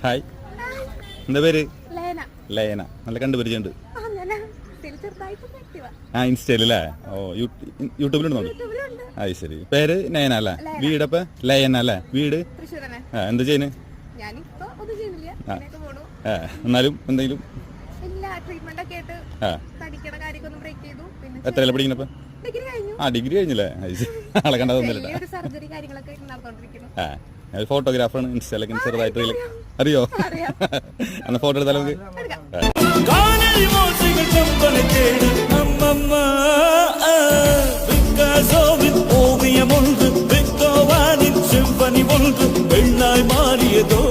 Hi, എന്താ പേര്? ലയന. നല്ല കണ്ടുപരിചയുണ്ട്. ഇൻസ്റ്റയിലല്ലേ? ഓ, യൂട്യൂബിലുണ്ടോ? അത് ശരി. പേര് നയന അല്ലേ? വീടപ്പ ലയന അല്ലേ? വീട് എന്താ ചെയ്യുന്നത്? എന്നാലും എന്തെങ്കിലും എത്രയല്ല പഠിക്കുന്നപ്പ? ഡിഗ്രി കഴിഞ്ഞല്ലേ? ആളെ കണ്ടതൊന്നുമില്ല. ഫോട്ടോഗ്രാഫറാണ്. ഇൻസ്റ്റയിലൊക്കെ ചെറുതായിട്ട് അറിയോ? അന്ന് ഫോട്ടോ എടുത്താലോ നമുക്ക്? ഓവിയമൊன்று മാറിയതോ